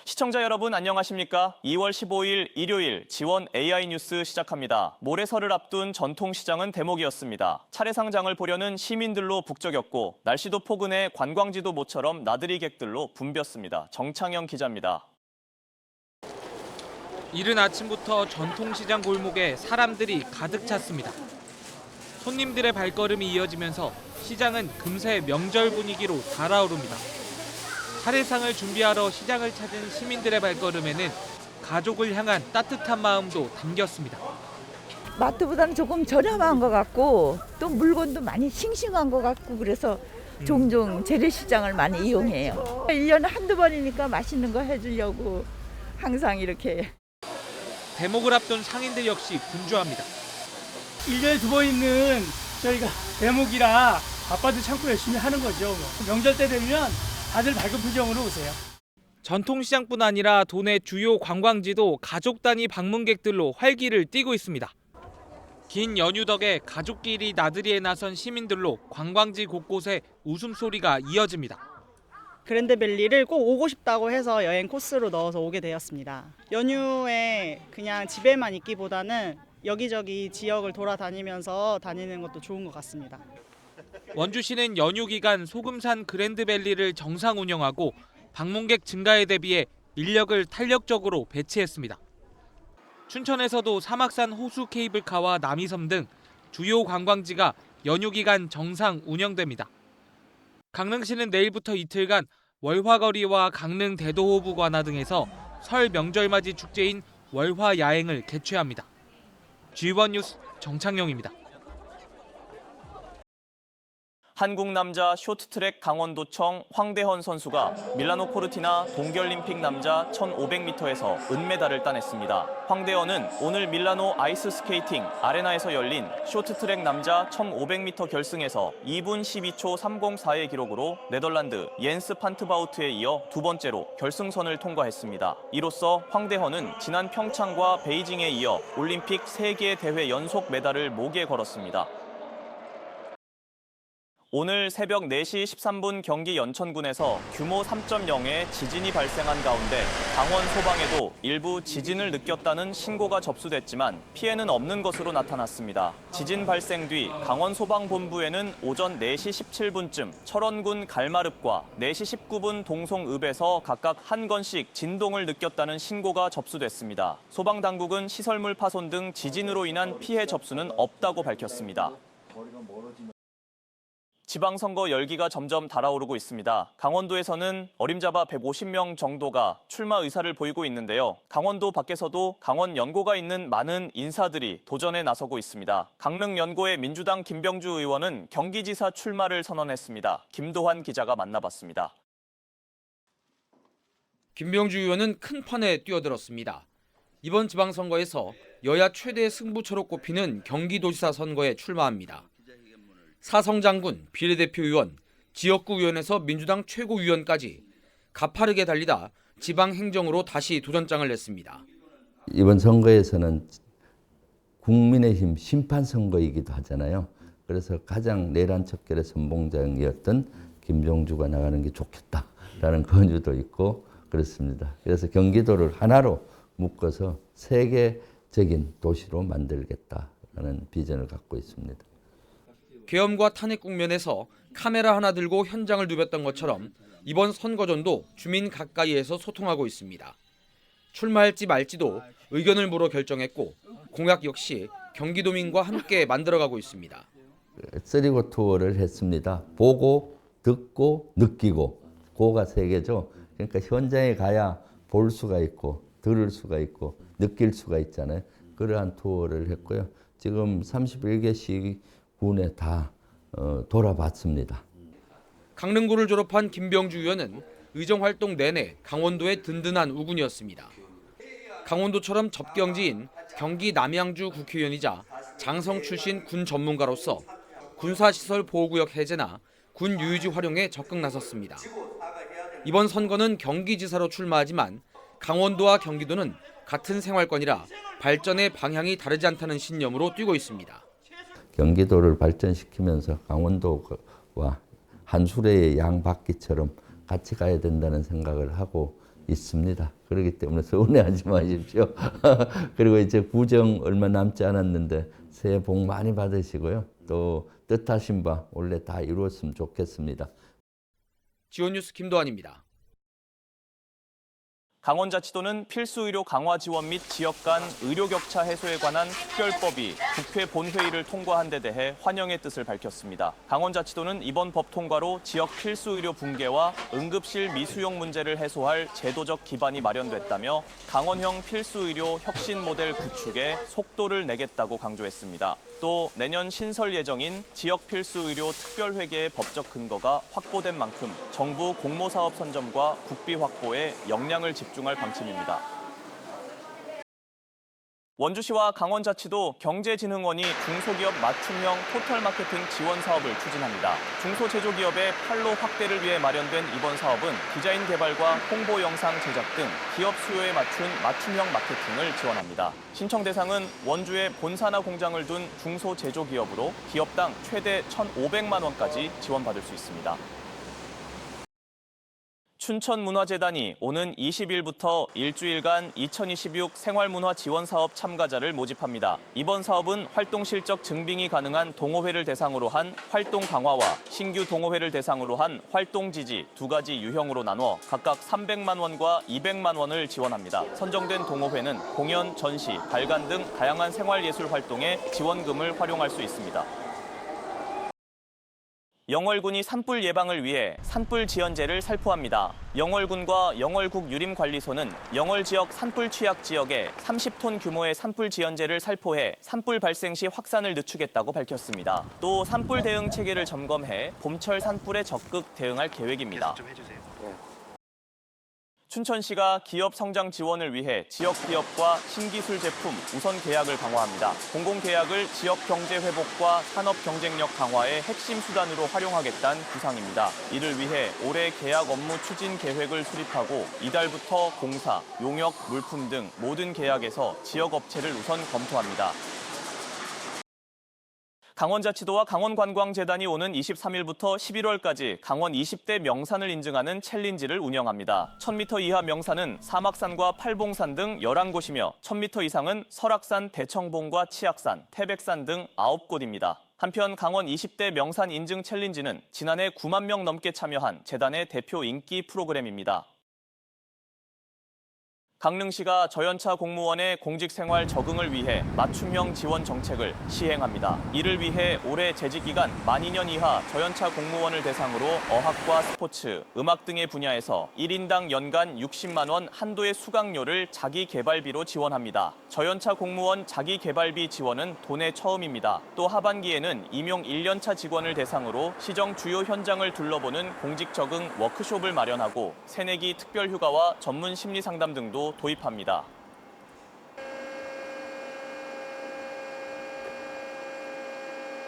시청자 여러분 안녕하십니까? 2월 15일 일요일 지원 AI 뉴스 시작합니다. 모래설을 앞둔 전통시장은 대목이었습니다. 차례상장을 보려는 시민들로 북적였고 날씨도 포근해 관광지도 모처럼 나들이 객들로 붐볐습니다. 정창영 기자입니다. 이른 아침부터 전통시장 골목에 사람들이 가득 찼습니다. 손님들의 발걸음이 이어지면서 시장은 금세 명절 분위기로 달아오릅니다. 차례상을 준비하러 시장을 찾은 시민들의 발걸음에는 가족을 향한 따뜻한 마음도 담겼습니다. 마트보다는 조금 저렴한 것 같고 또 물건도 많이 싱싱한 것 같고 그래서 종종 재래시장을 많이 이용해요. 1년에 한두 번이니까 맛있는 거 해주려고 항상 이렇게. 대목을 앞둔 상인들 역시 분주합니다. 1년에 2번 있는 저희가 대목이라 바빠도 참고 열심히 하는 거죠. 명절 때 되면 다들 밝은 표정으로 오세요. 전통시장뿐 아니라 도내 주요 관광지도 가족 단위 방문객들로 활기를 띠고 있습니다. 긴 연휴 덕에 가족끼리 나들이에 나선 시민들로 관광지 곳곳에 웃음소리가 이어집니다. 그랜드밸리를 꼭 오고 싶다고 해서 여행 코스로 넣어서 오게 되었습니다. 연휴에 그냥 집에만 있기보다는 여기저기 지역을 돌아다니면서 다니는 것도 좋은 것 같습니다. 원주시는 연휴 기간 소금산 그랜드밸리를 정상 운영하고 방문객 증가에 대비해 인력을 탄력적으로 배치했습니다. 춘천에서도 사막산 호수 케이블카와 남이섬 등 주요 관광지가 연휴 기간 정상 운영됩니다. 강릉시는 내일부터 이틀간 월화거리와 강릉 대도호부 관화 등에서 설 명절맞이 축제인 월화 야행을 개최합니다. G1 뉴스 정창영입니다. 한국 남자 쇼트트랙 강원도청 황대헌 선수가 밀라노 코르티나 동계올림픽 남자 1500m에서 은메달을 따냈습니다. 황대헌은 오늘 밀라노 아이스스케이팅 아레나에서 열린 쇼트트랙 남자 1500m 결승에서 2분 12초 304의 기록으로 네덜란드 옌스 판트바우트에 이어 두 번째로 결승선을 통과했습니다. 이로써 황대헌은 지난 평창과 베이징에 이어 올림픽 3개 대회 연속 메달을 목에 걸었습니다. 오늘 새벽 4시 13분 경기 연천군에서 규모 3.0의 지진이 발생한 가운데 강원 소방에도 일부 지진을 느꼈다는 신고가 접수됐지만 피해는 없는 것으로 나타났습니다. 지진 발생 뒤 강원 소방본부에는 오전 4시 17분쯤 철원군 갈마릅과 4시 19분 동송읍에서 각각 한 건씩 진동을 느꼈다는 신고가 접수됐습니다. 소방당국은 시설물 파손 등 지진으로 인한 피해 접수는 없다고 밝혔습니다. 지방선거 열기가 점점 달아오르고 있습니다. 강원도에서는 어림잡아 150명 정도가 출마 의사를 보이고 있는데요. 강원도 밖에서도 강원 연고가 있는 많은 인사들이 도전에 나서고 있습니다. 강릉 연고의 민주당 김병주 의원은 경기지사 출마를 선언했습니다. 김도환 기자가 만나봤습니다. 김병주 의원은 큰 판에 뛰어들었습니다. 이번 지방선거에서 여야 최대 승부처로 꼽히는 경기도지사 선거에 출마합니다. 사성장군 비례대표 의원, 지역구 의원에서 민주당 최고위원까지 가파르게 달리다 지방행정으로 다시 도전장을 냈습니다. 이번 선거에서는 국민의힘 심판선거이기도 하잖아요. 그래서 가장 내란 척결의 선봉장이었던 김병주가 나가는 게 좋겠다라는 권유도 있고 그렇습니다. 그래서 경기도를 하나로 묶어서 세계적인 도시로 만들겠다라는 비전을 갖고 있습니다. 계엄과 탄핵 국면에서 카메라 하나 들고 현장을 누볐던 것처럼 이번 선거전도 주민 가까이에서 소통하고 있습니다. 출마할지 말지도 의견을 물어 결정했고 공약 역시 경기도민과 함께 만들어가고 있습니다. 쓰리고 투어를 했습니다. 보고, 듣고, 느끼고, 고가 세 개죠. 그러니까 현장에 가야 볼 수가 있고, 들을 수가 있고, 느낄 수가 있잖아요. 그러한 투어를 했고요. 지금 31개 시군에 다 돌아봤습니다. 강릉구를 졸업한 김병주 의원은 의정활동 내내 강원도의 든든한 우군이었습니다. 강원도처럼 접경지인 경기 남양주 국회의원이자 장성 출신 군 전문가로서 군사시설 보호구역 해제나 군 유유지 활용에 적극 나섰습니다. 이번 선거는 경기지사로 출마하지만 강원도와 경기도는 같은 생활권이라 발전의 방향이 다르지 않다는 신념으로 뛰고 있습니다. 경기도를 발전시키면서 강원도와 한수레의 양바퀴처럼 같이 가야 된다는 생각을 하고 있습니다. 그렇기 때문에 서운해하지 마십시오. 그리고 이제 구정 얼마 남지 않았는데 새해 복 많이 받으시고요. 또 뜻하신 바 원래 다 이루었으면 좋겠습니다. 지원뉴스 김도환입니다. 강원자치도는 필수의료 강화 지원 및 지역 간 의료 격차 해소에 관한 특별법이 국회 본회의를 통과한 데 대해 환영의 뜻을 밝혔습니다. 강원자치도는 이번 법 통과로 지역 필수의료 붕괴와 응급실 미수용 문제를 해소할 제도적 기반이 마련됐다며 강원형 필수의료 혁신 모델 구축에 속도를 내겠다고 강조했습니다. 또 내년 신설 예정인 지역 필수의료 특별회계의 법적 근거가 확보된 만큼 정부 공모사업 선점과 국비 확보에 역량을 집중할 방침입니다. 원주시와 강원자치도 경제진흥원이 중소기업 맞춤형 토탈마케팅 지원 사업을 추진합니다. 중소제조기업의 판로 확대를 위해 마련된 이번 사업은 디자인 개발과 홍보 영상 제작 등 기업 수요에 맞춘 맞춤형 마케팅을 지원합니다. 신청 대상은 원주에 본사나 공장을 둔 중소제조기업으로 기업당 최대 1,500만 원까지 지원받을 수 있습니다. 춘천문화재단이 오는 20일부터 일주일간 2026 생활문화 지원 사업 참가자를 모집합니다. 이번 사업은 활동 실적 증빙이 가능한 동호회를 대상으로 한 활동 강화와 신규 동호회를 대상으로 한 활동 지지 두 가지 유형으로 나눠 각각 300만 원과 200만 원을 지원합니다. 선정된 동호회는 공연, 전시, 발간 등 다양한 생활예술 활동에 지원금을 활용할 수 있습니다. 영월군이 산불 예방을 위해 산불 지연제를 살포합니다. 영월군과 영월국 유림관리소는 영월 지역 산불 취약 지역에 30톤 규모의 산불 지연제를 살포해 산불 발생 시 확산을 늦추겠다고 밝혔습니다. 또 산불 대응 체계를 점검해 봄철 산불에 적극 대응할 계획입니다. 춘천시가 기업 성장 지원을 위해 지역 기업과 신기술 제품 우선 계약을 강화합니다. 공공계약을 지역 경제 회복과 산업 경쟁력 강화의 핵심 수단으로 활용하겠다는 구상입니다. 이를 위해 올해 계약 업무 추진 계획을 수립하고 이달부터 공사, 용역, 물품 등 모든 계약에서 지역 업체를 우선 검토합니다. 강원자치도와 강원관광재단이 오는 23일부터 11월까지 강원 20대 명산을 인증하는 챌린지를 운영합니다. 1000m 이하 명산은 사막산과 팔봉산 등 11곳이며 1000m 이상은 설악산, 대청봉과 치악산, 태백산 등 9곳입니다. 한편 강원 20대 명산 인증 챌린지는 지난해 9만 명 넘게 참여한 재단의 대표 인기 프로그램입니다. 강릉시가 저연차 공무원의 공직생활 적응을 위해 맞춤형 지원 정책을 시행합니다. 이를 위해 올해 재직기간 만 2년 이하 저연차 공무원을 대상으로 어학과 스포츠, 음악 등의 분야에서 1인당 연간 60만 원 한도의 수강료를 자기개발비로 지원합니다. 저연차 공무원 자기개발비 지원은 도내 처음입니다. 또 하반기에는 임용 1년차 직원을 대상으로 시정 주요 현장을 둘러보는 공직 적응 워크숍을 마련하고 새내기 특별휴가와 전문 심리상담 등도 도입합니다.